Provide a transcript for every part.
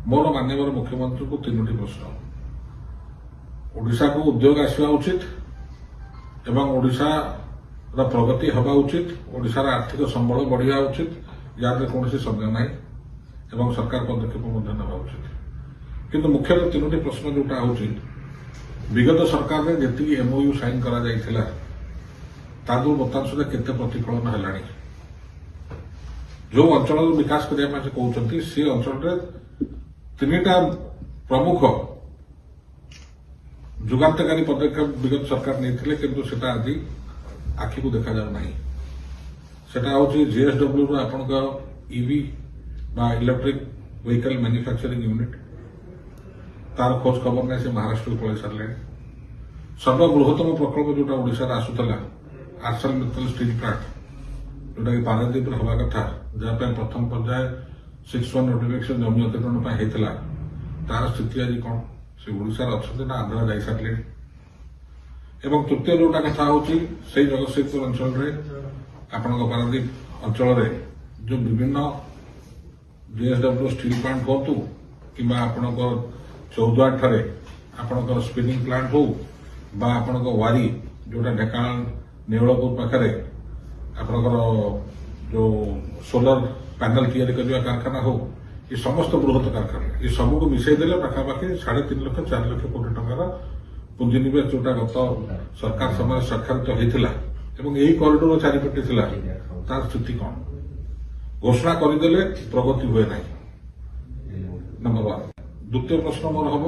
मोर माननीय मुख्यमंत्री को तीनोटी प्रश्न ओडिशा को उद्योग आसवा उचित एवं ओडिशा प्रगति हवा उचित ओडिशार आर्थिक संबल बढ़िया उचित याद कौन संदेह ना एवं सरकार पदक्षेप ना उचित किंतु मुख्य तीनोटी प्रश्न जोटा हूँ विगत सरकार में जी एमओयू साइन करा बर्तमान सुधा केते प्रतिफलन है जो अंचल विकास करने से कहते सी अंचल तीनटा प्रमुख जुगान्तकारी पदक्षेप विगत सरकार नहीं किंतु सेटा आज आखि को देखा जाऊ नहीं सेटा हूँ जीएसडब्ल्यू आपण ईवी बा इलेक्ट्रिक व्हीकल मैन्युफैक्चरिंग यूनिट तार खोज खबर नहीं से महाराष्ट्र को पलि सारे सर्वबृहत्तम प्रकल्प जोटा ओडिशा आसूला आर्सेल मित्तल स्टील प्लांट जोटा कि पारादीप हवा कथा जहाँ प्रथम पर्याय 6-1 नोटिफिकेशन जमी अतिक्रमण होता तार स्थिति आज कौन से ओडिशा अच्छा ना आंध्र जा सारे एवं तृतीय जोटा कथा हूँ जगतसिंहपुर अंचल आपण पारादीप अंचल जो विभिन्न जीएसडब्ल्यू स्टील प्लांट कहतु कि चौद्वार ठारे आपणकर स्पिनिंग प्लांट हो बा आपणक वारी जोटा ढेकानाल नेवलपुर पाखे आपणकर जो सोलर पैनल तैयारी करने कारखाना हो ये समस्त बृहत कारखाना ये सबको मिसईदे पाखापाखि 3.5 लाख 4 लाख कोटी टंकार पुंजीनिवेश जोटा गत सरकार समय साक्षात होता यही कॉरिडोर चारिपटे थिला तार स्थिति कौन घोषणा करदे प्रगति हुए ना नंबर 1 द्वितीय प्रश्न मोर हम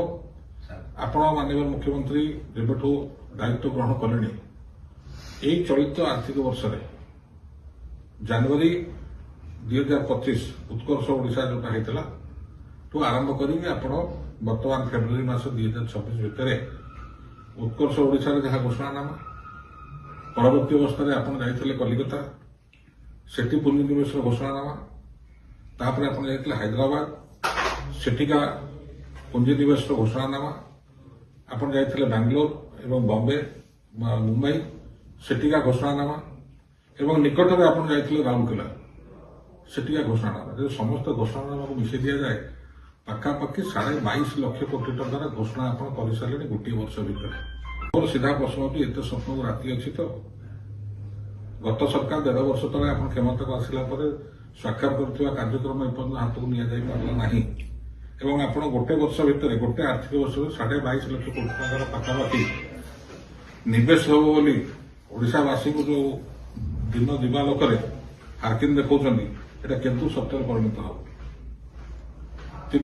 आपण माननीय मुख्यमंत्री जेबठू दायित्व ग्रहण कले यही चलित आर्थिक वर्ष जनवरी 2025 उत्कर्ष ओडिशा जोटा होता तो आरंभ करी बर्तमान फेब्रुआरी मास 2026 भितर उत्कर्ष ओडिशा जहाँ घोषणानामा परवर्ती अवस्था आपड़ जाइए कलिकता सेठी पुंजीनिवेश घोषणानामा तापर आप हैदराबाद सेठिका पुंजीनिवेश घोषणानामा आप जाइए बैंगलोर एवं बॉम्बे मुंबई सेठिका घोषणानामा एवं निकट में आप जाइए राउरकेला सेठिका घोषणानामा जो समस्त घोषणानामा को मिसई दि जाए पाखापाखि 22.5 लाख कोटी टंकार घोषणा आप कर सारे गोटे वर्ष भर मोर सीधा प्रश्न होती एत स्वप्न को राति अच्छी तो गत सरकार 1.5 वर्ष तले आप क्षमता को आसला स्वाक्षर कर कार्यक्रम एपर्यंत हाथ को नि पारा एवं आप गोटे वर्ष भितर गोटे आर्थिक वर्ष 22.5 लाख कोटी टंकार पाखापाखि निवेश हम बोली ओडिशावासी को जो दिन दिवा लोक हार्किन देखा केतु सत्य परिणत हो।